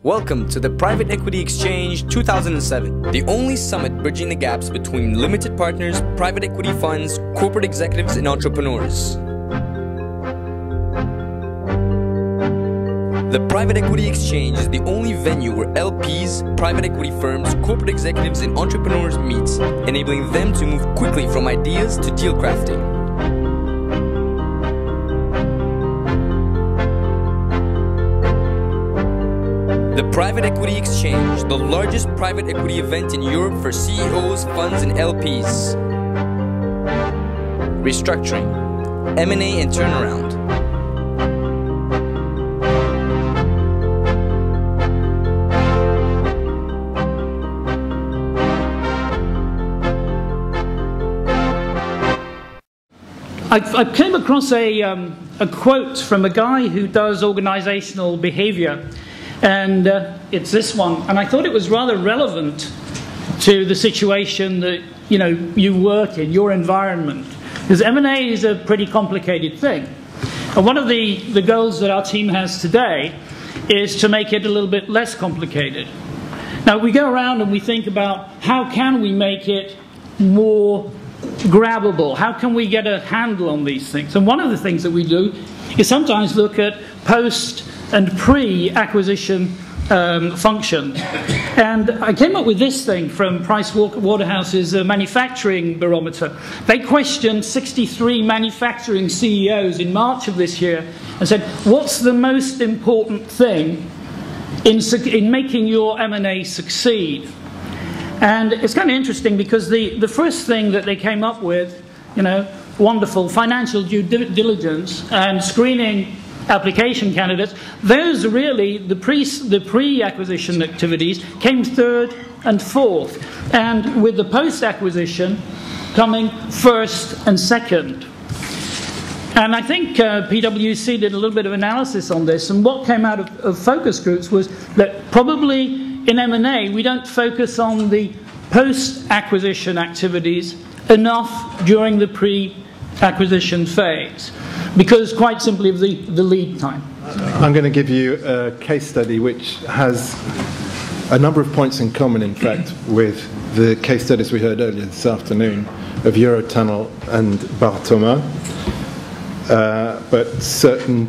Welcome to the Private Equity Exchange 2007, the only summit bridging the gaps between limited partners, private equity funds, corporate executives, and entrepreneurs. The Private Equity Exchange is the only venue where LPs, private equity firms, corporate executives, and entrepreneurs meet, enabling them to move quickly from ideas to deal crafting. The Private Equity Exchange, the largest private equity event in Europe for CEOs, funds, and LPs. Restructuring, M&A and Turnaround. I came across a quote from a guy who does organizational behavior. And it's this one, and I thought it was rather relevant to the situation that you work in, your environment, because M&A is a pretty complicated thing. And one of the goals that our team has today is to make it a little bit less complicated. Now we go around and we think about how can we make it more grabbable, how can we get a handle on these things, and one of the things that we do is sometimes look at post and pre-acquisition functions. And I came up with this thing from Price Waterhouse's manufacturing barometer. They questioned 63 manufacturing CEOs in March of this year and said, what's the most important thing in making your M&A succeed? And it's kind of interesting because the first thing that they came up with, wonderful financial due diligence and screening application candidates, those really, the pre-acquisition activities came third and fourth, and with the post-acquisition coming first and second. And I think PwC did a little bit of analysis on this, and what came out of focus groups was that probably in M&A we don't focus on the post-acquisition activities enough during the pre-acquisition phase, because quite simply of the lead time. I'm going to give you a case study which has a number of points in common, in fact, with the case studies we heard earlier this afternoon of Eurotunnel and Bar Thomas, but certain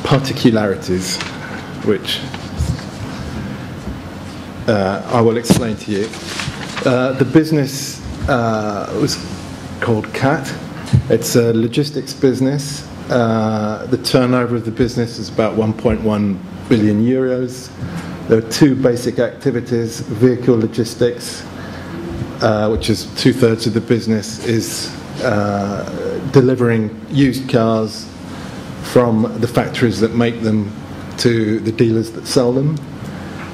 particularities which I will explain to you. The business was called CAT. It's a logistics business. The turnover of the business is about 1.1 billion euros. There are two basic activities: vehicle logistics, which is 2/3 of the business, is delivering used cars from the factories that make them to the dealers that sell them.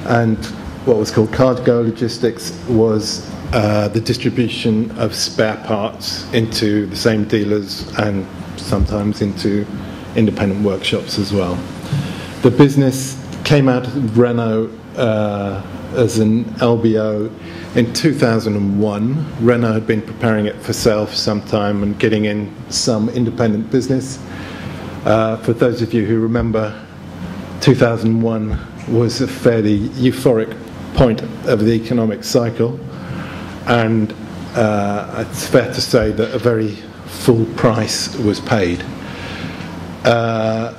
And what was called cargo logistics was the distribution of spare parts into the same dealers and sometimes into independent workshops as well. The business came out of Renault as an LBO in 2001. Renault had been preparing it for sale for some time and getting in some independent business. For those of you who remember, 2001 was a fairly euphoric point of the economic cycle. And it's fair to say that a very full price was paid. The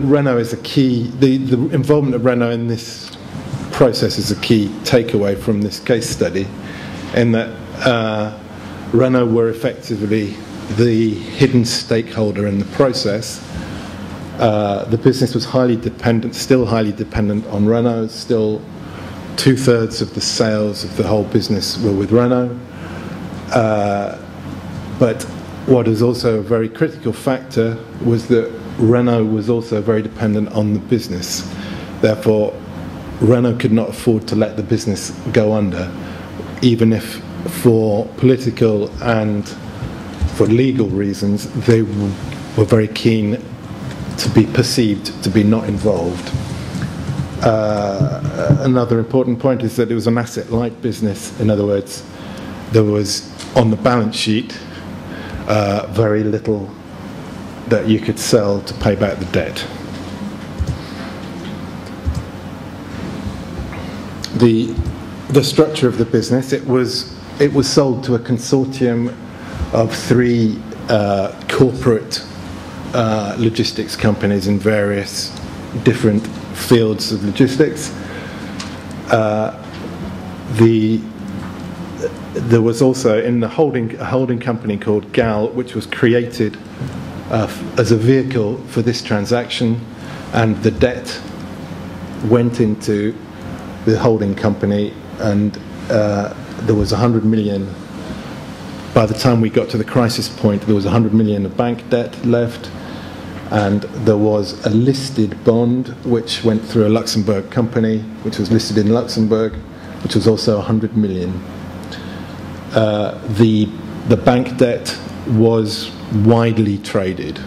Renault is a key. The involvement of Renault in this process is a key takeaway from this case study, in that Renault were effectively the hidden stakeholder in the process. The business was highly dependent, still highly dependent on Renault. Still, 2/3 of the sales of the whole business were with Renault. But what is also a very critical factor was that Renault was also very dependent on the business. Therefore, Renault could not afford to let the business go under, even if for political and for legal reasons they were very keen to be perceived to be not involved. Another important point is that it was an asset-light business. In other words, there was on the balance sheet very little that you could sell to pay back the debt. the structure of the business, it was sold to a consortium of 3 corporate logistics companies in various different fields of logistics. There was also in the a holding company called GAL, which was created as a vehicle for this transaction, and the debt went into the holding company, and there was 100 million. By the time we got to the crisis point, there was 100 million of bank debt left, and there was a listed bond which went through a Luxembourg company, which was listed in Luxembourg, which was also 100 million. The bank debt was widely traded.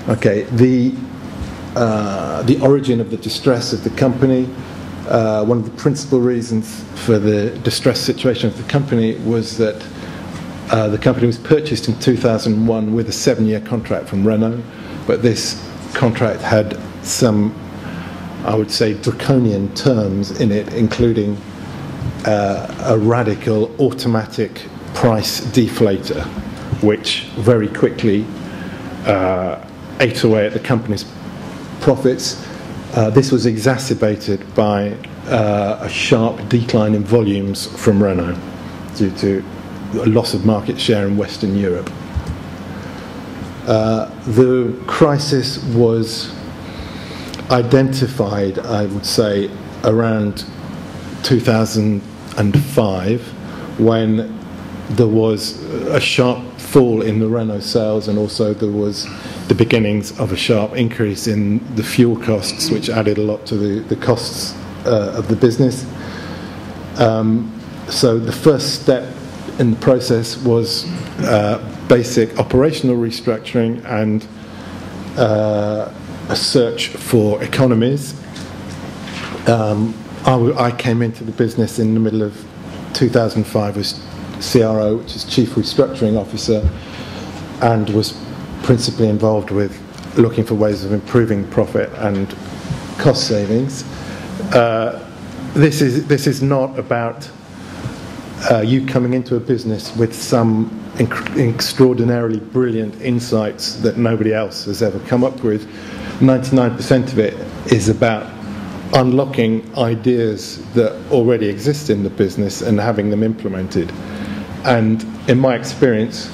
Okay, the origin of the distress of the company. One of the principal reasons for the distress situation of the company was that the company was purchased in 2001 with a 7-year contract from Renault, but this contract had some, I would say, draconian terms in it, including a radical automatic price deflator, which very quickly ate away at the company's profits. This was exacerbated by a sharp decline in volumes from Renault due to a loss of market share in Western Europe. The crisis was identified, I would say, around 2005, when there was a sharp fall in the Renault sales, and also there was the beginnings of a sharp increase in the fuel costs, which added a lot to the costs of the business. So the first step in the process was basic operational restructuring and a search for economies. I came into the business in the middle of 2005 as CRO, which is Chief Restructuring Officer, and was principally involved with looking for ways of improving profit and cost savings. This is not about you coming into a business with some extraordinarily brilliant insights that nobody else has ever come up with. 99% of it is about unlocking ideas that already exist in the business and having them implemented. And in my experience,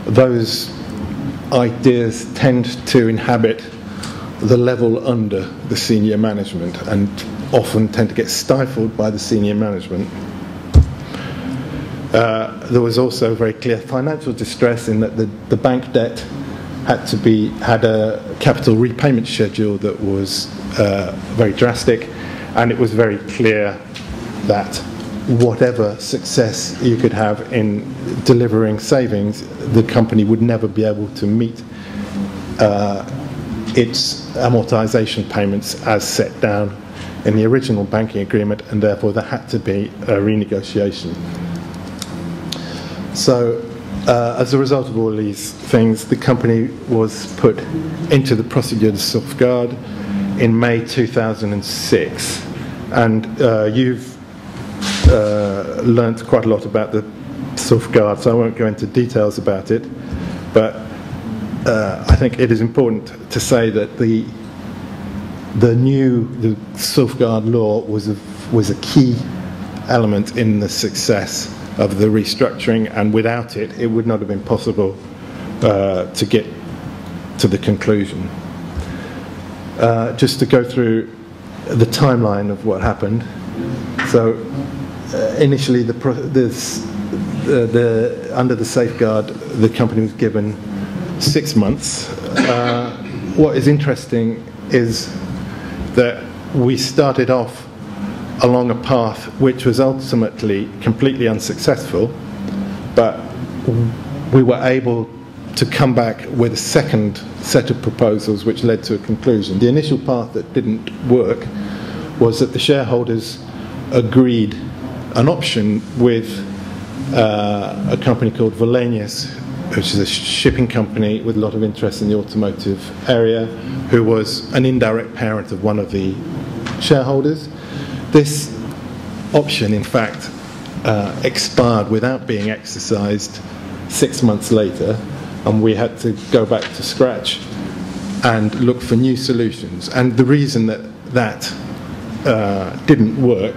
those ideas tend to inhabit the level under the senior management and often tend to get stifled by the senior management. There was also very clear financial distress in that the bank debt had a capital repayment schedule that was very drastic, and it was very clear that whatever success you could have in delivering savings, the company would never be able to meet its amortization payments as set down in the original banking agreement, and therefore there had to be a renegotiation. So as a result of all these things, the company was put into the procedure de sauvegarde in May 2006, and you've learnt quite a lot about the sauvegarde, so I won't go into details about it, but I think it is important to say that the sauvegarde law was a key element in the success of the restructuring, and without it, it would not have been possible to get to the conclusion. Just to go through the timeline of what happened. So initially, under the safeguard, the company was given 6 months. What is interesting is that we started off along a path which was ultimately completely unsuccessful, but we were able to come back with a second set of proposals which led to a conclusion. The initial path that didn't work was that the shareholders agreed an option with a company called Wallenius, which is a shipping company with a lot of interest in the automotive area, who was an indirect parent of one of the shareholders. This option, in fact, expired without being exercised 6 months later, and we had to go back to scratch and look for new solutions. And the reason that didn't work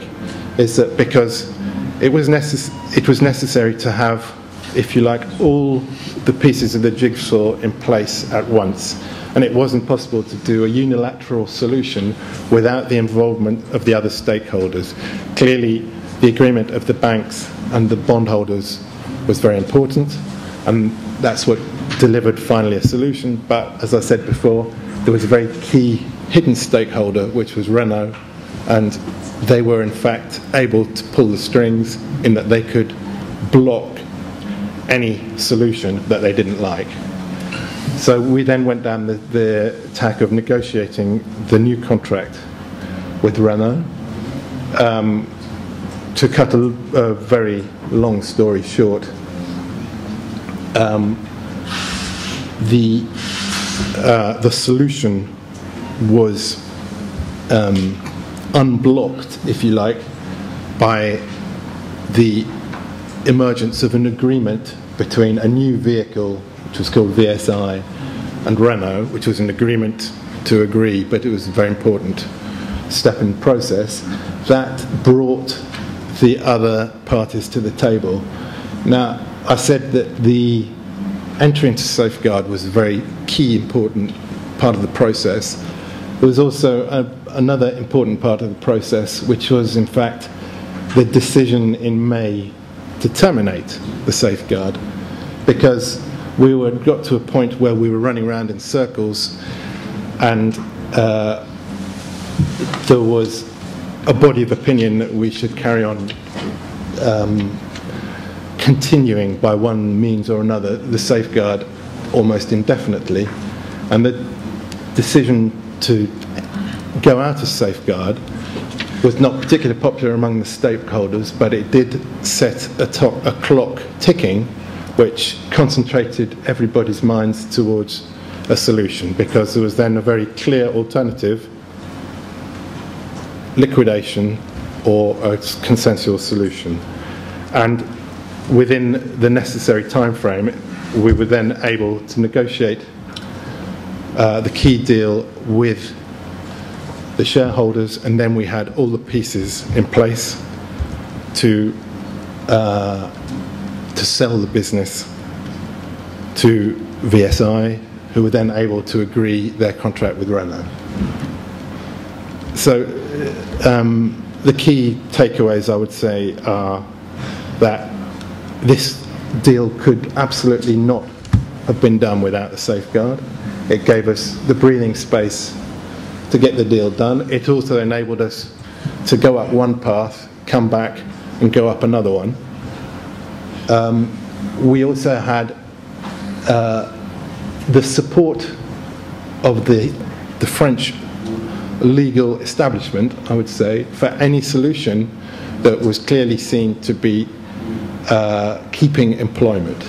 is that because it was necessary to have, if you like, all the pieces of the jigsaw in place at once. And it wasn't possible to do a unilateral solution without the involvement of the other stakeholders. Clearly, the agreement of the banks and the bondholders was very important, and that's what delivered finally a solution. But as I said before, there was a very key hidden stakeholder, which was Renault, and they were in fact able to pull the strings in that they could block any solution that they didn't like. So we then went down the tack of negotiating the new contract with Renault. To cut a very long story short, the solution was unblocked, if you like, by the emergence of an agreement between a new vehicle, which was called VSI, and Renault, which was an agreement to agree, but it was a very important step in the process, that brought the other parties to the table. Now, I said that the entry into safeguard was a very key, important part of the process. There was also another important part of the process, which was, in fact, the decision in May to terminate the safeguard, because we got to a point where we were running around in circles, and there was a body of opinion that we should carry on continuing by one means or another the safeguard almost indefinitely. And the decision to go out of safeguard was not particularly popular among the stakeholders, but it did set a clock ticking which concentrated everybody's minds towards a solution, because there was then a very clear alternative: liquidation or a consensual solution. And within the necessary time frame, we were then able to negotiate the key deal with the shareholders, and then we had all the pieces in place to sell the business to VSI, who were then able to agree their contract with Renault. So the key takeaways, I would say, are that this deal could absolutely not have been done without the safeguard. It gave us the breathing space to get the deal done. It also enabled us to go up one path, come back, and go up another one. We also had the support of the French legal establishment, I would say, for any solution that was clearly seen to be keeping employment.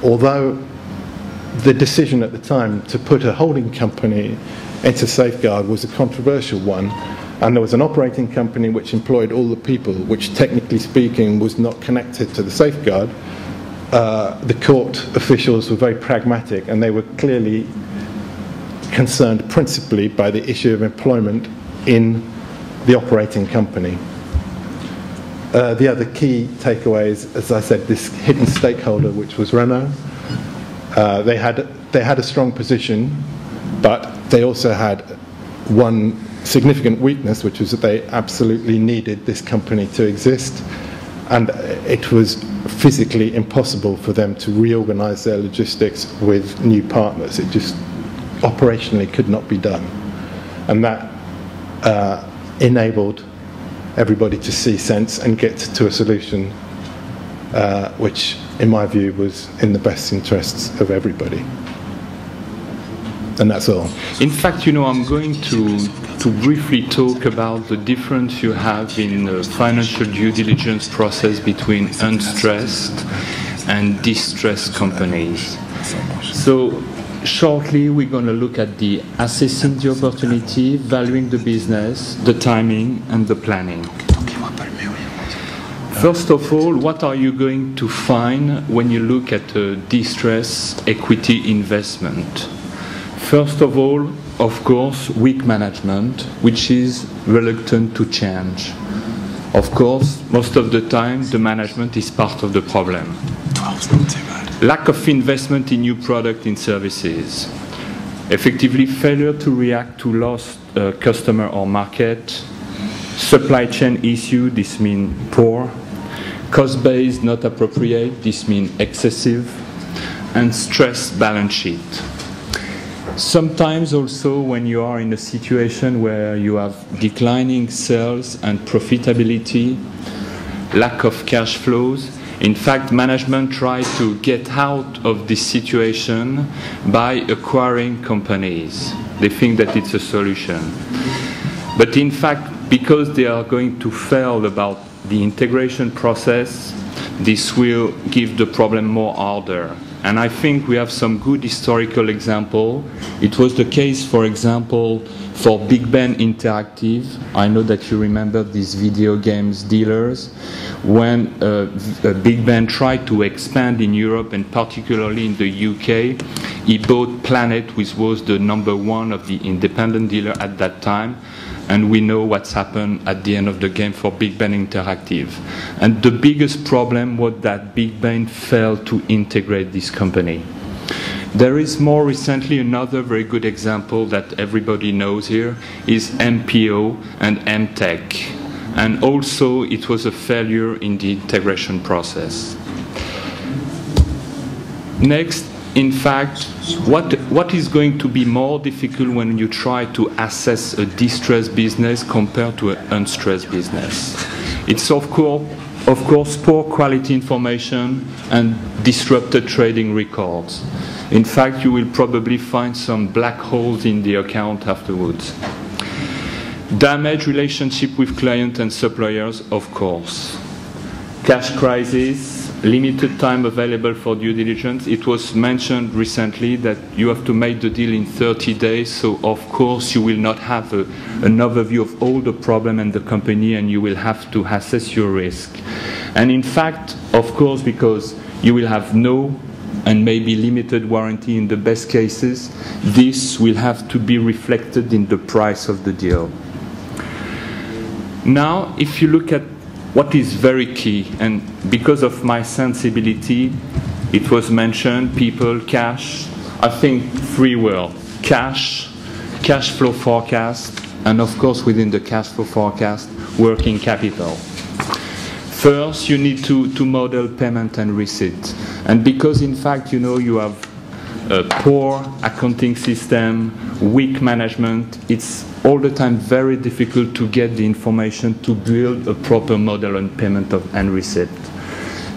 Although the decision at the time to put a holding company into safeguard was a controversial one, and there was an operating company which employed all the people, which technically speaking was not connected to the safeguard, the court officials were very pragmatic, and they were clearly concerned principally by the issue of employment in the operating company. The other key takeaways, as I said, this hidden stakeholder, which was Renault. They had a strong position, but they also had one significant weakness, which was that they absolutely needed this company to exist, and it was physically impossible for them to reorganize their logistics with new partners. It just operationally could not be done, and that enabled everybody to see sense and get to a solution which, in my view, was in the best interests of everybody. And that's all. In fact, I'm going to briefly talk about the difference you have in the financial due diligence process between unstressed and distressed companies. So shortly, we're going to look at the assessing the opportunity, valuing the business, the timing, and the planning. First of all, what are you going to find when you look at a distressed equity investment? First of all, of course, weak management, which is reluctant to change. Of course, most of the time, the management is part of the problem. 12's not too bad. Lack of investment in new product and services. Effectively, failure to react to lost customer or market. Supply chain issue, this means poor. Cost base not appropriate, this means excessive. And stressed balance sheet. Sometimes also when you are in a situation where you have declining sales and profitability, lack of cash flows, in fact, management tries to get out of this situation by acquiring companies. They think that it's a solution. But in fact, because they are going to fail about the integration process, this will give the problem more harder. And I think we have some good historical example. It was the case, for example, for Big Ben Interactive. I know that you remember these video games dealers. When Big Ben tried to expand in Europe and particularly in the UK, he bought Planet, which was the #1 of the independent dealer at that time. And we know what's happened at the end of the game for Big Ben Interactive. And the biggest problem was that Big Ben failed to integrate this company. There is more recently another very good example that everybody knows here is MPO and MTech. And also it was a failure in the integration process. Next, in fact, what is going to be more difficult when you try to assess a distressed business compared to an unstressed business? It's of course poor quality information and disrupted trading records. In fact, you will probably find some black holes in the account afterwards. Damaged relationship with clients and suppliers, of course. Cash crisis. Limited time available for due diligence. It was mentioned recently that you have to make the deal in 30 days, so of course you will not have an overview of all the problem and the company, and you will have to assess your risk. And in fact, of course, because you will have no and maybe limited warranty in the best cases, this will have to be reflected in the price of the deal. Now, if you look at what is very key, and because of my sensibility, it was mentioned, people, cash. I think 3 words: cash, cash flow forecast, and of course within the cash flow forecast, working capital. First, you need to model payment and receipt. And because in fact, you know, you have a poor accounting system, weak management, it's all the time very difficult to get the information to build a proper model on payment and receipt.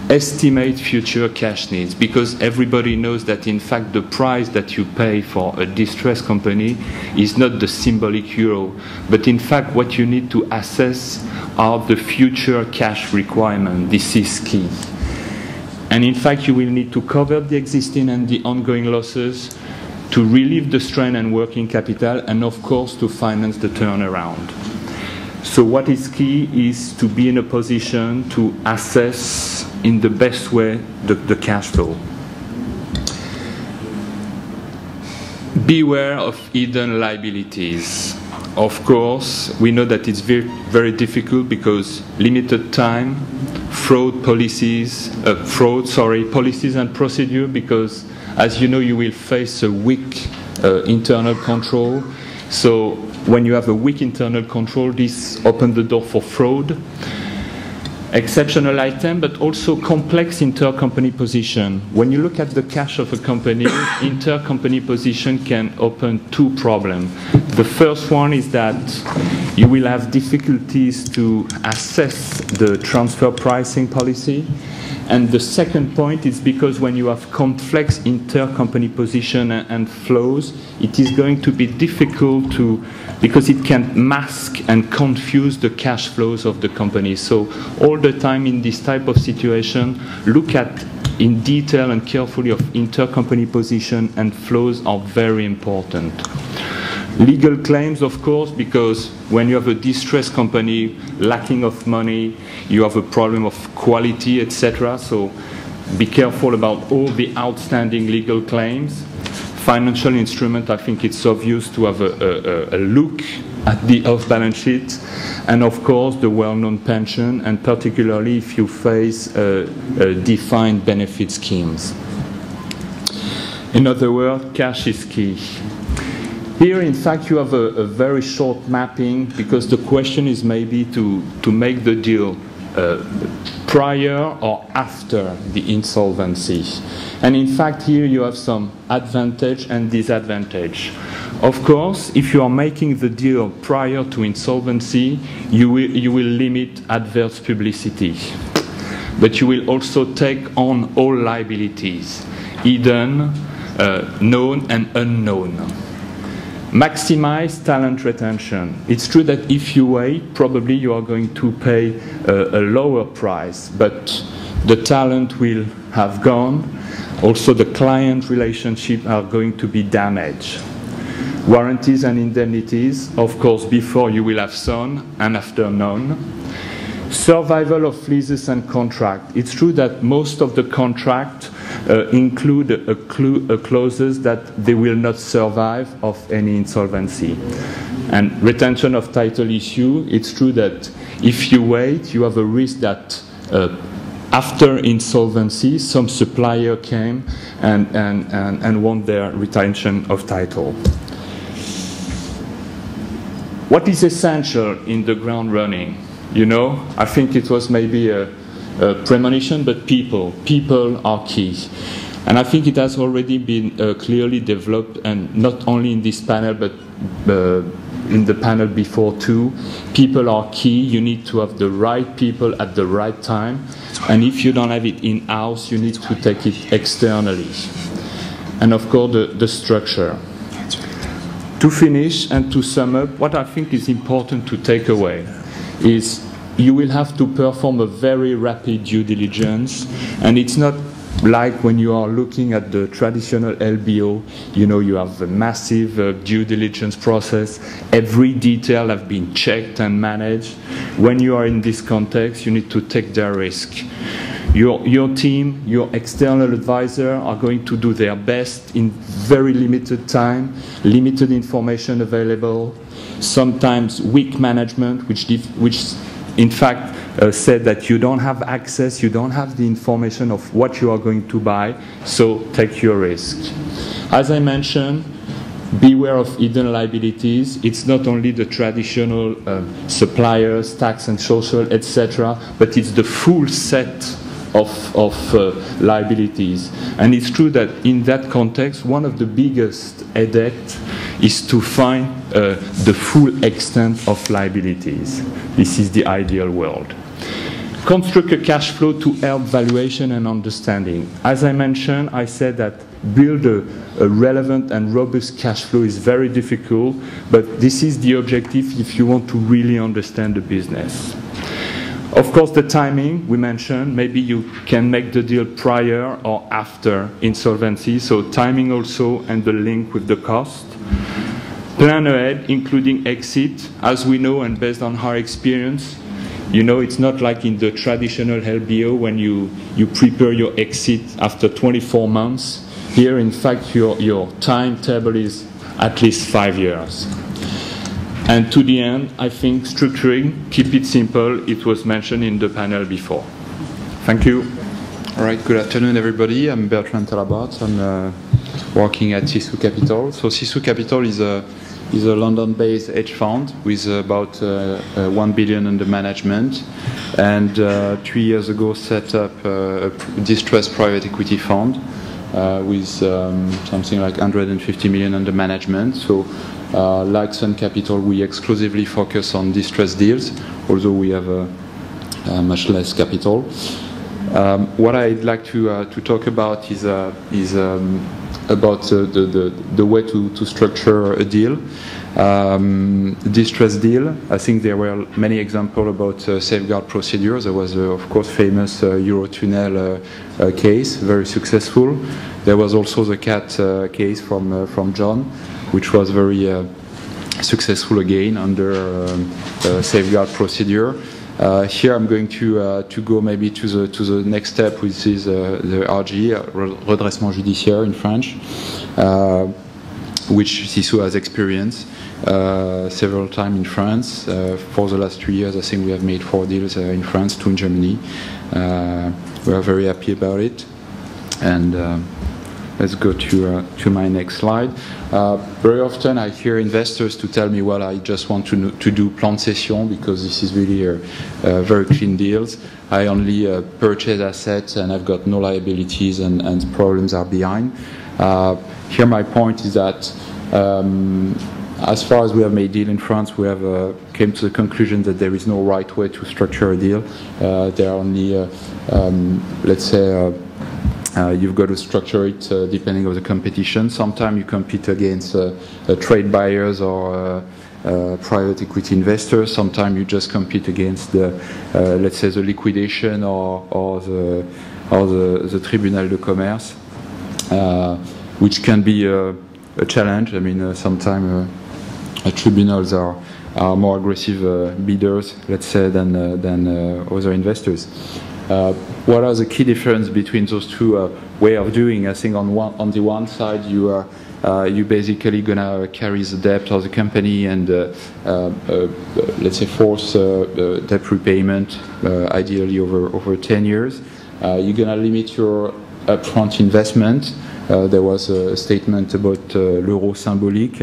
Estimate future cash needs, because everybody knows that in fact the price that you pay for a distressed company is not the symbolic euro, but in fact what you need to assess are the future cash requirements. This is key. And in fact you will need to cover the existing and the ongoing losses, to relieve the strain and working capital, and of course to finance the turnaround. So what is key is to be in a position to assess in the best way the cash flow. Beware of hidden liabilities. Of course, we know that it's very, very difficult because limited time, policies and procedure, because as you know, you will face a weak internal control. So when you have a weak internal control, this opens the door for fraud. Exceptional item, but also complex intercompany position. When you look at the cash of a company, intercompany position can open 2 problems. The first one is that you will have difficulties to assess the transfer pricing policy. And the second point is because when you have complex intercompany position and flows, it is going to be difficult because it can mask and confuse the cash flows of the company. So all the time in this type of situation, look at in detail and carefully of intercompany position and flows are very important. Legal claims, of course, because when you have a distressed company lacking of money, you have a problem of quality, etc. So be careful about all the outstanding legal claims. Financial instrument, I think it's obvious to have a look at the off-balance sheet, and of course the well-known pension, and particularly if you face defined benefit schemes. In other words, cash is key. Here, in fact, you have a very short mapping, because the question is maybe to make the deal prior or after the insolvency. And in fact, here you have some advantage and disadvantage. Of course, if you are making the deal prior to insolvency, you will limit adverse publicity. But you will also take on all liabilities, hidden, known and unknown. Maximize talent retention. It's true that if you wait, probably you are going to pay a lower price, but the talent will have gone. Also, the client relationship are going to be damaged. Warranties and indemnities, of course, before you will have some and after none. Survival of leases and contract. It's true that most of the contract include clauses that they will not survive of any insolvency. And retention of title issue, it's true that if you wait, you have a risk that after insolvency, some supplier came and want their retention of title. What is essential in the ground running? You know, I think it was maybe a premonition, but people are key. And I think it has already been clearly developed, and not only in this panel, but in the panel before too. People are key. You need to have the right people at the right time. And if you don't have it in-house, you need to take it externally. And of course, the structure. To finish and to sum up, what I think is important to take away is you will have to perform a very rapid due diligence, and it's not like when you are looking at the traditional LBO, you know, you have a massive due diligence process. Every detail has been checked and managed. When you are in this context, you need to take their risk. Your team, your external advisor are going to do their best in very limited time, limited information available, sometimes weak management, which in fact said that you don't have access, you don't have the information of what you are going to buy, so take your risk. As I mentioned, beware of hidden liabilities. It's not only the traditional suppliers, tax and social, etc., but it's the full set of liabilities. And it's true that in that context, one of the biggest headaches is to find the full extent of liabilities. This is the ideal world. Construct a cash flow to help valuation and understanding. As I mentioned, I said that build a relevant and robust cash flow is very difficult, but this is the objective if you want to really understand the business. Of course, the timing, we mentioned, maybe you can make the deal prior or after insolvency, so timing also and the link with the cost. Plan ahead, including exit. As we know and based on our experience, you know, it's not like in the traditional LBO when you prepare your exit after 24 months. Here, in fact, your timetable is at least 5 years. And to the end, I think structuring, keep it simple. It was mentioned in the panel before. Thank you. All right, good afternoon, everybody. I'm Bertrand Talabat. I'm working at Sisu Capital. So Sisu Capital is a London-based hedge fund with about 1 billion under management. And 3 years ago set up a distressed private equity fund with something like 150 million under management. So like Sun Capital, we exclusively focus on distressed deals, although we have much less capital. What I'd like to talk about is about the way to structure a deal. Distress deal, I think there were many examples about safeguard procedures. There was, of course, famous Eurotunnel case, very successful. There was also the CAT case from John, which was very successful again under safeguard procedure. Here I'm going to go maybe to the next step, which is the RJ, redressement judiciaire in French, which Sissou has experienced several times in France. For the last 3 years, I think we have made 4 deals in France, 2 in Germany. We are very happy about it. And let's go to my next slide. Very often I hear investors to tell me, well, I just want to do plan cession because this is really very clean deals. I only purchase assets and I've got no liabilities and problems are behind. Here my point is that as far as we have made deal in France, we have came to the conclusion that there is no right way to structure a deal. There are only, let's say, you've got to structure it depending on the competition. Sometimes you compete against trade buyers or private equity investors. Sometimes you just compete against the, let's say, the liquidation or the tribunal de commerce, which can be a challenge. I mean, sometimes tribunals are more aggressive bidders, let's say, than other investors. What are the key differences between those two way of doing? I think on the one side you are you basically gonna carry the debt of the company and let's say force debt repayment, ideally over 10 years. You're gonna limit your upfront investment. There was a statement about l'euro symbolique.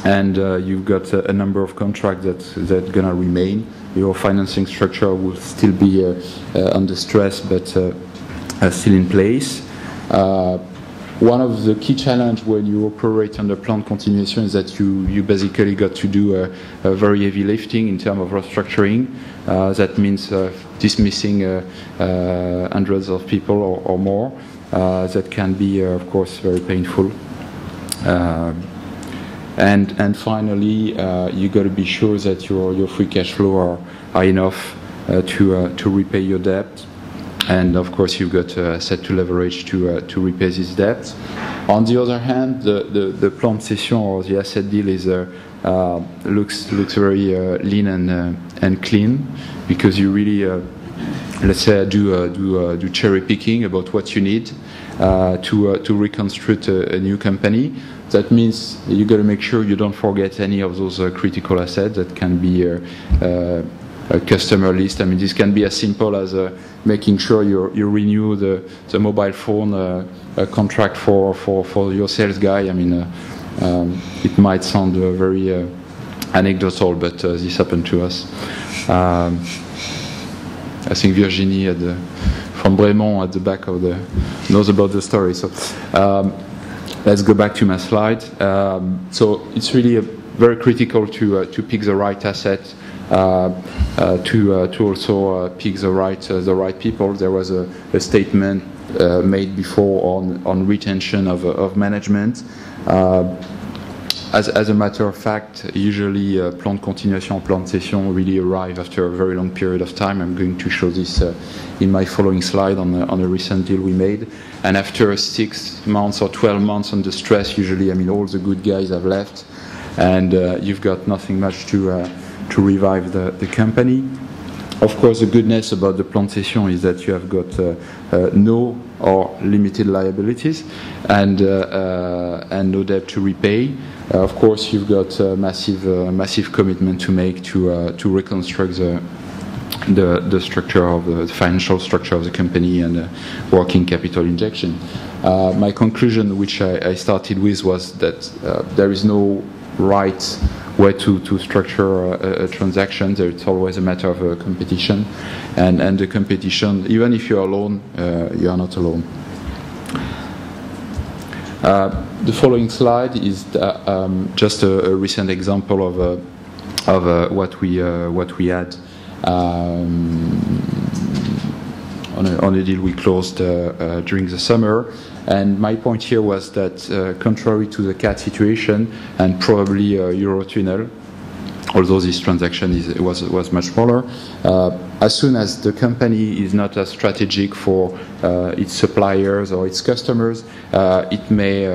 And you've got a number of contracts that gonna remain. Your financing structure will still be under stress, but still in place. One of the key challenges when you operate under planned continuation is that you basically got to do a very heavy lifting in terms of restructuring. That means dismissing hundreds of people or more. That can be, of course, very painful. And finally, you got to be sure that your free cash flow are enough to repay your debt. And of course, you've got asset to leverage to repay this debt. On the other hand, the plan cession or the asset deal is looks very lean and clean, because you really let's say do cherry picking about what you need to reconstruct a new company. That means you got to make sure you don't forget any of those critical assets. That can be a customer list. I mean, this can be as simple as making sure you renew the mobile phone contract for your sales guy. I mean, it might sound very anecdotal, but this happened to us. I think Virginie from Bremont at the back of knows about the story. So let's go back to my slide. So it's really very critical to pick the right asset, to also pick the right people. There was a statement made before on retention of management. As a matter of fact, usually plan de continuation, plan de cession really arrive after a very long period of time. I'm going to show this in my following slide on a recent deal we made. And after 6 months or 12 months under stress, usually, I mean, all the good guys have left, and you've got nothing much to revive the company. Of course, the goodness about the plan de cession is that you have got no or limited liabilities and no debt to repay. Of course, you've got massive commitment to make to reconstruct the structure of the financial structure of the company and working capital injection. My conclusion, which I started with, was that there is no right way to structure a transaction. It's always a matter of competition, and the competition, even if you're alone, you are not alone. The following slide is just a recent example of what we had on a deal we closed during the summer. And my point here was that contrary to the CAT situation and probably Eurotunnel, although this transaction was much smaller, as soon as the company is not as strategic for its suppliers or its customers, it may,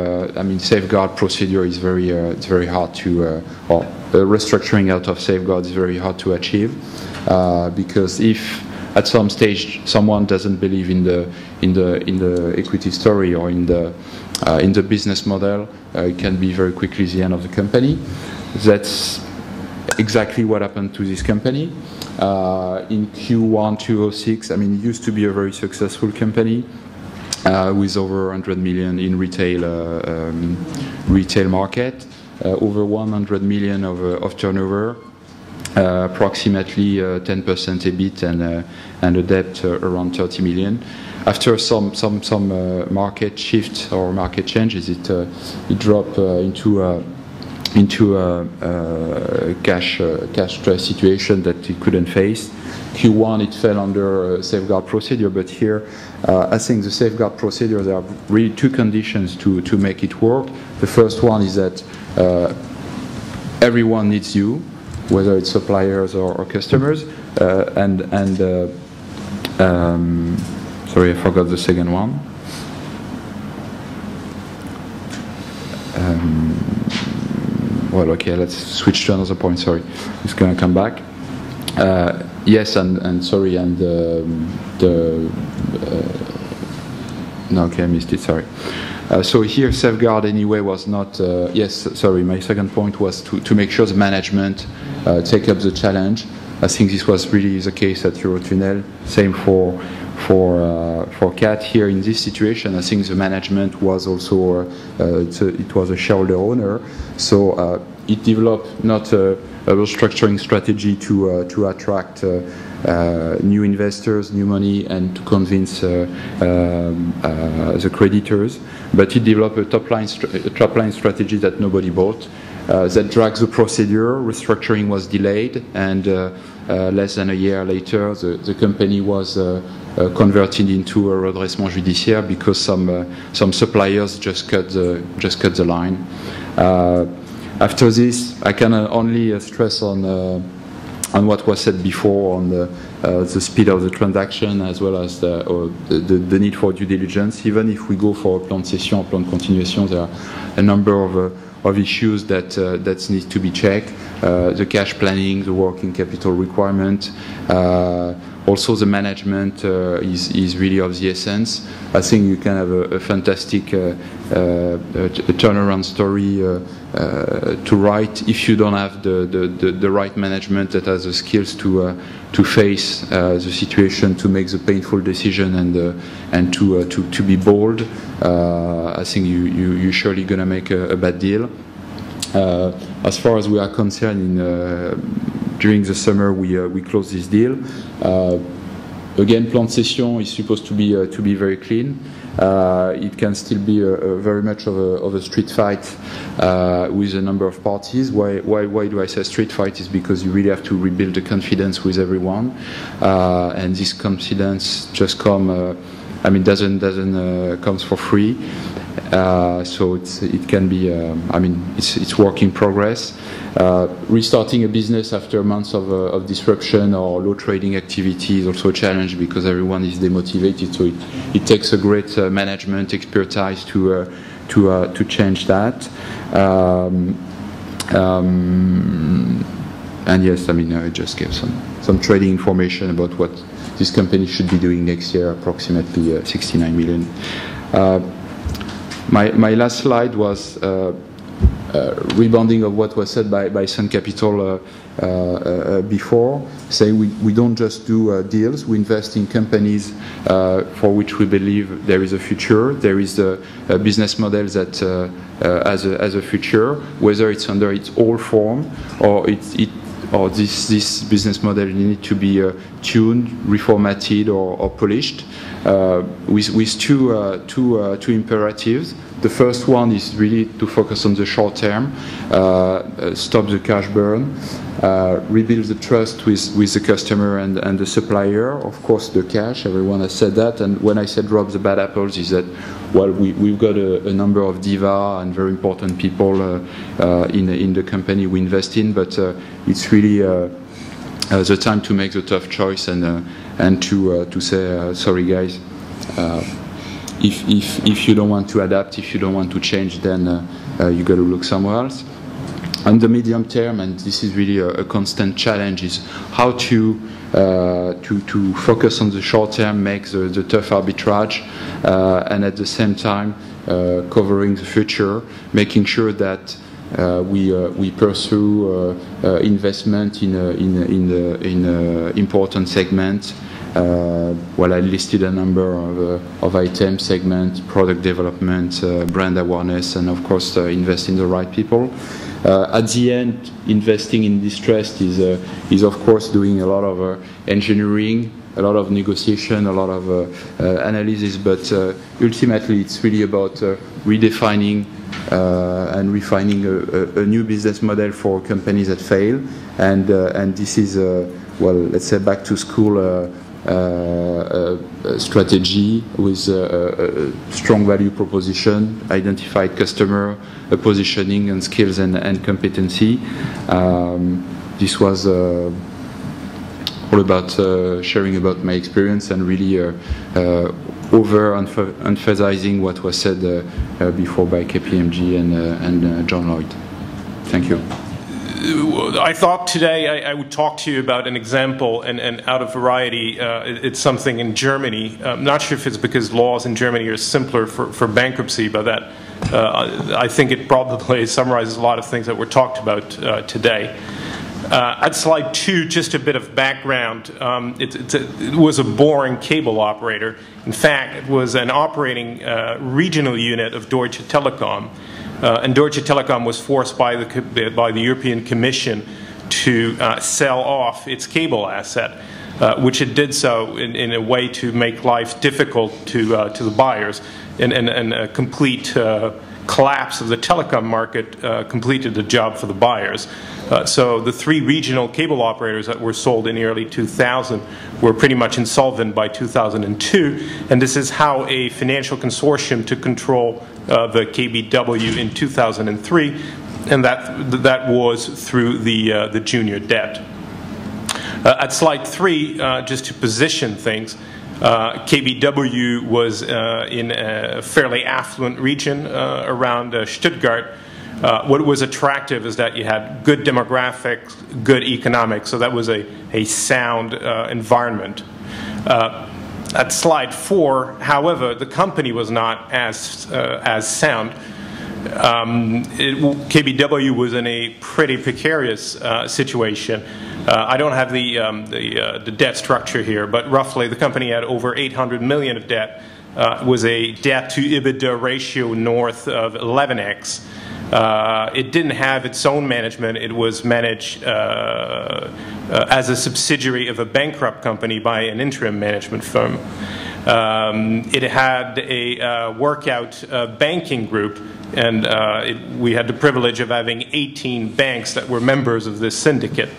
safeguard procedure is it's very hard to, or restructuring out of safeguard is very hard to achieve, because if at some stage someone doesn't believe in the equity story or in the business model, it can be very quickly the end of the company. That's exactly what happened to this company. In Q1 2006, it used to be a very successful company with over 100 million in retail market, over 100 million of turnover, approximately 10% EBIT and a debt around 30 million. After some market shift or market changes, it dropped into a cash stress situation that it couldn't face. Q1 it fell under safeguard procedure, but here I think the safeguard procedure, there are really two conditions to make it work. The first one is that everyone needs you, whether it's suppliers or customers, sorry, I forgot the second one. Well, okay, let's switch to another point, sorry. It's going to come back. Yes, and sorry, and no, okay, I missed it, sorry. So here, safeguard anyway was not, yes, sorry, my second point was to make sure the management take up the challenge. I think this was really the case at Eurotunnel, same for CAT. Here in this situation, I think the management was also, it was a shareholder owner, so it developed not a restructuring strategy to attract new investors, new money, and to convince the creditors, but it developed a top-line strategy that nobody bought. That drags the procedure. Restructuring was delayed, and less than a year later, the company was converted into a redressement judiciaire because some suppliers just cut the line. After this, I can only stress on what was said before on the speed of the transaction, as well as the need for due diligence. Even if we go for a plan de cession or plan de continuation, there are a number of issues that need to be checked. The cash planning, the working capital requirement, also the management is really of the essence. I think you can have a fantastic turnaround story to write if you don't have the right management that has the skills to face the situation, to make the painful decision, and to be bold. I think you're surely going to make a bad deal. As far as we are concerned, during the summer we closed this deal. Again, plan de cession is supposed to be very clean. It can still be very much of a street fight with a number of parties. Why do I say street fight? Is because you really have to rebuild the confidence with everyone, and this confidence just doesn't comes for free. So it can be, it's work in progress. Restarting a business after months of disruption or low trading activity is also a challenge because everyone is demotivated. So it takes a great management expertise to change that. And yes, I just gave some trading information about what this company should be doing next year, approximately 69 million. My last slide was rebounding of what was said by Sun Capital before, saying we don't just do deals, we invest in companies for which we believe there is a future, there is a business model that has a future, whether it's under its old form or this business model need to be tuned, reformatted, or polished, with two imperatives. The first one is really to focus on the short term, stop the cash burn, rebuild the trust with the customer and the supplier. Of course, the cash, everyone has said that. And when I said drop the bad apples, is that, well, we've got a number of diva and very important people in the company we invest in, but it's really the time to make the tough choice and to say, sorry guys, if you don't want to adapt, if you don't want to change, then you got to look somewhere else. On the medium term, and this is really a constant challenge, is how to focus on the short term, make the tough arbitrage, and at the same time covering the future, making sure that we pursue investment in important segments. Well, I listed a number of items: segment, product development, brand awareness, and of course invest in the right people. At the end, investing in distressed is of course doing a lot of engineering, a lot of negotiation, a lot of analysis, but ultimately it's really about redefining and refining a new business model for companies that fail, and this is well, let's say back to school strategy with a strong value proposition, identified customer, positioning and skills and competency. This was all about sharing about my experience and really over-emphasizing what was said before by KPMG and John Lloyd. Thank you. I thought today I would talk to you about an example, and out of variety, it's something in Germany. I'm not sure if it's because laws in Germany are simpler for bankruptcy, but that I think it probably summarizes a lot of things that were talked about today. At slide 2, just a bit of background. It was a boring cable operator. In fact, it was an operating regional unit of Deutsche Telekom. And Deutsche Telekom was forced by the European Commission to sell off its cable asset, which it did so in a way to make life difficult to the buyers. And a complete collapse of the telecom market completed the job for the buyers. So the 3 regional cable operators that were sold in the early 2000 were pretty much insolvent by 2002, and this is how a financial consortium took control of the KBW in 2003, and that was through the junior debt. At slide 3, just to position things, KBW was in a fairly affluent region around Stuttgart. What was attractive is that you had good demographics, good economics, so that was a sound environment. At slide 4, however, the company was not as sound. KBW was in a pretty precarious situation. I don't have the debt structure here, but roughly the company had over 800 million of debt. Was a debt to EBITDA ratio north of 11x. It didn't have its own management. It was managed as a subsidiary of a bankrupt company by an interim management firm. It had a workout banking group, and we had the privilege of having 18 banks that were members of this syndicate.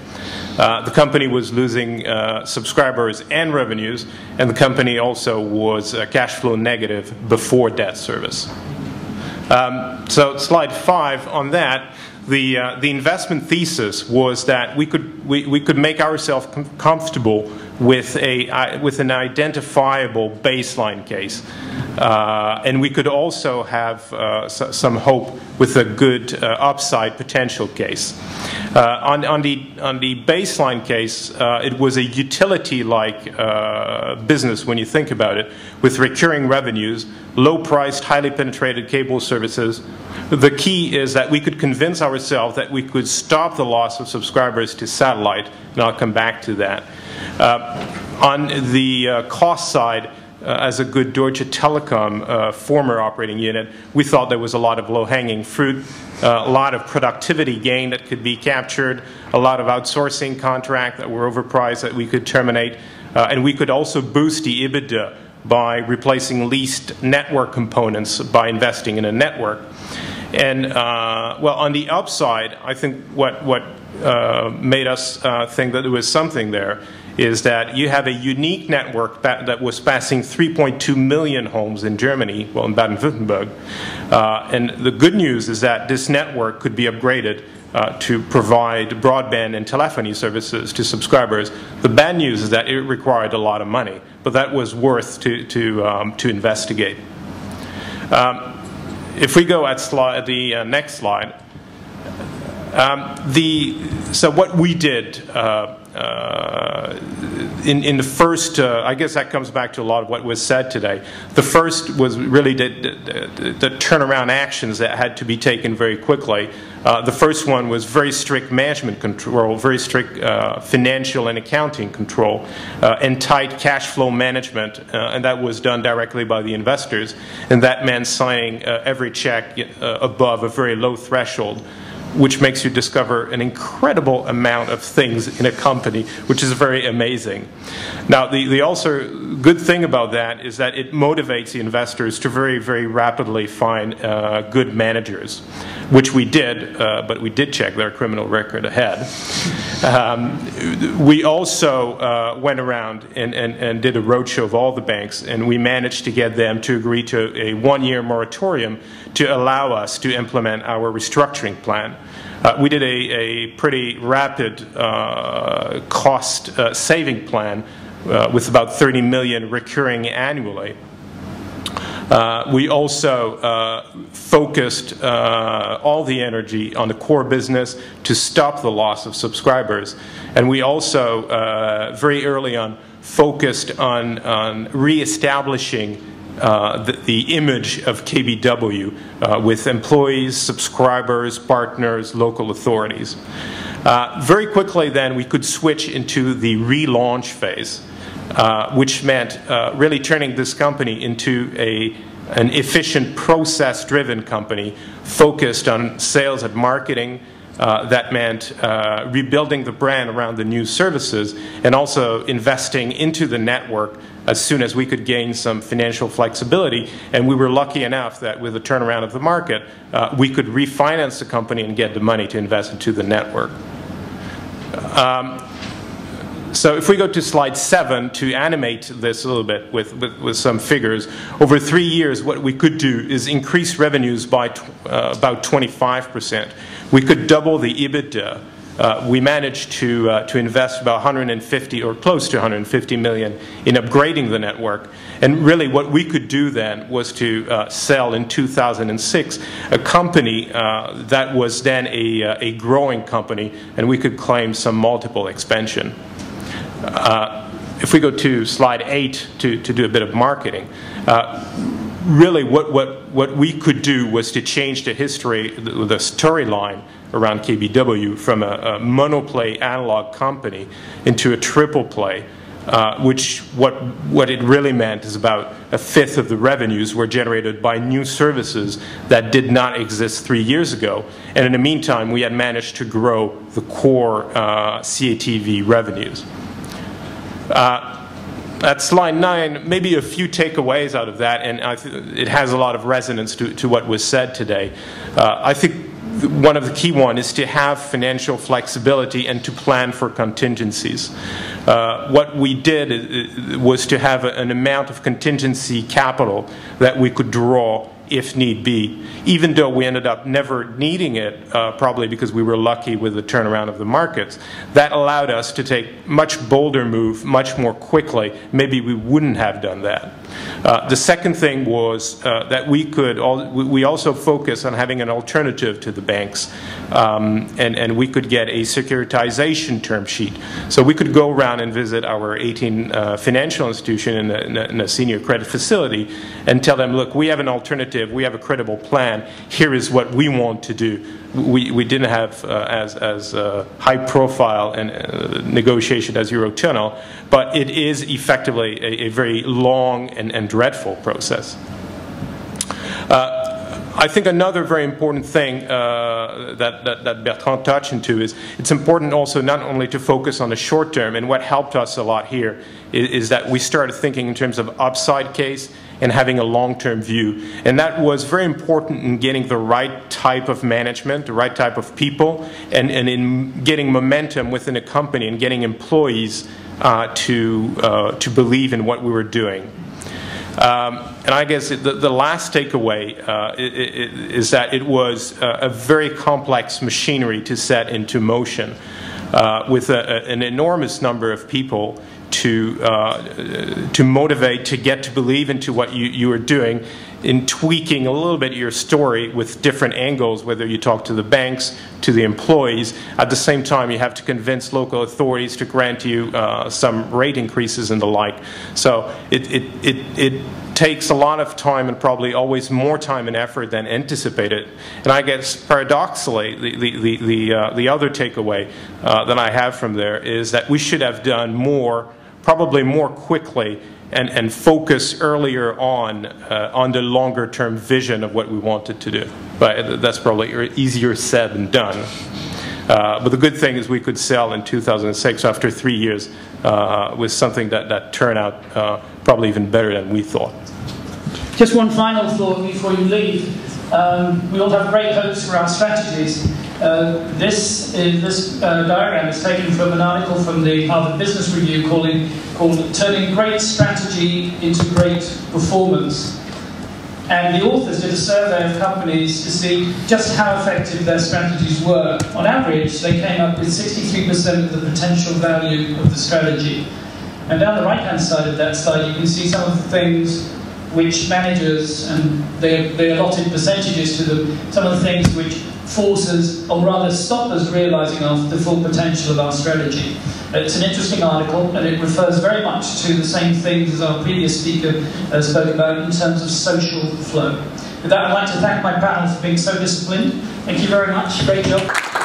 The company was losing subscribers and revenues, and the company also was cash flow negative before debt service. So slide 5 on that, the investment thesis was that we could make ourselves comfortable with an identifiable baseline case, and we could also have some hope with a good upside potential case. On the baseline case, it was a utility-like business when you think about it, with recurring revenues, low-priced, highly penetrated cable services. The key is that we could convince ourselves that we could stop the loss of subscribers to satellite, and I'll come back to that. On the cost side, as a good Deutsche Telekom former operating unit, we thought there was a lot of low-hanging fruit, a lot of productivity gain that could be captured, a lot of outsourcing contracts that were overpriced that we could terminate, and we could also boost the EBITDA by replacing leased network components by investing in a network. And well, on the upside, I think what made us think that there was something there is that you have a unique network that was passing 3.2 million homes in Germany, well, in Baden-Württemberg. And the good news is that this network could be upgraded to provide broadband and telephony services to subscribers. The bad news is that it required a lot of money, but that was worth to investigate. If we go at the next slide, so what we did in the first, I guess that comes back to a lot of what was said today. The first was really the turnaround actions that had to be taken very quickly. The first one was very strict management control, very strict financial and accounting control, and tight cash flow management, and that was done directly by the investors. And that meant signing every check above a very low threshold, which makes you discover an incredible amount of things in a company, which is very amazing. Now, the also good thing about that is that it motivates the investors to very, very rapidly find good managers, which we did, but we did check their criminal record ahead. We also went around and did a roadshow of all the banks, and we managed to get them to agree to a one-year moratorium to allow us to implement our restructuring plan. We did a pretty rapid cost-saving plan with about 30 million recurring annually. We also focused all the energy on the core business to stop the loss of subscribers. And we also, very early on, focused on re-establishing the image of KBW with employees, subscribers, partners, local authorities. Very quickly then we could switch into the relaunch phase, which meant really turning this company into an efficient, process-driven company focused on sales and marketing. That meant rebuilding the brand around the new services and also investing into the network as soon as we could gain some financial flexibility. And we were lucky enough that with the turnaround of the market, we could refinance the company and get the money to invest into the network. So if we go to slide 7 to animate this a little bit with some figures, over 3 years what we could do is increase revenues by about 25%. We could double the EBITDA. We managed to invest about 150 or close to 150 million in upgrading the network. And really what we could do then was to sell in 2006 a company that was then a growing company, and we could claim some multiple expansion. If we go to slide 8 to do a bit of marketing, really what we could do was to change the history, the storyline around KBW from a monoplay analog company into a triple play, which what it really meant is about a fifth of the revenues were generated by new services that did not exist 3 years ago. And in the meantime, we had managed to grow the core CATV revenues. At slide 9, maybe a few takeaways out of that, and it has a lot of resonance to what was said today. I think one of the key ones is to have financial flexibility and to plan for contingencies. What we did was to have an amount of contingency capital that we could draw if need be, even though we ended up never needing it, probably because we were lucky with the turnaround of the markets. That allowed us to take much bolder move much more quickly. Maybe we wouldn't have done that. The second thing was that we also focused on having an alternative to the banks, and we could get a securitization term sheet. So we could go around and visit our 18 financial institution in a senior credit facility and tell them, look, we have an alternative, we have a credible plan, here is what we want to do. We didn't have as high profile and negotiation as Eurotunnel, but it is effectively a very long and dreadful process. I think another very important thing that Bertrand touched into is it's important also not only to focus on the short term, and what helped us a lot here is that we started thinking in terms of upside case and having a long-term view. And that was very important in getting the right type of management, the right type of people, and in getting momentum within a company and getting employees to believe in what we were doing. And I guess the last takeaway is that it was a very complex machinery to set into motion with an enormous number of people to motivate, to get to believe into what you were doing, in tweaking a little bit your story with different angles, whether you talk to the banks, to the employees. At the same time, you have to convince local authorities to grant you some rate increases and the like. So it takes a lot of time, and probably always more time and effort than anticipated. And I guess paradoxically, the other takeaway that I have from there is that we should have done more, probably more quickly, and focus earlier on the longer term vision of what we wanted to do. But that's probably easier said than done. But the good thing is we could sell in 2006 after 3 years with something that turned out probably even better than we thought. Just one final thought before you leave. We all have great hopes for our strategies. This diagram is taken from an article from the Harvard Business Review called Turning Great Strategy into Great Performance. And the authors did a survey of companies to see just how effective their strategies were. On average, they came up with 63% of the potential value of the strategy. And down the right-hand side of that slide, you can see some of the things which managers, and they allotted percentages to them, some of the things which force us, or rather stop us realising the full potential of our strategy. It's an interesting article, and it refers very much to the same things as our previous speaker spoke about in terms of social flow. With that, I'd like to thank my panel for being so disciplined. Thank you very much. Great job.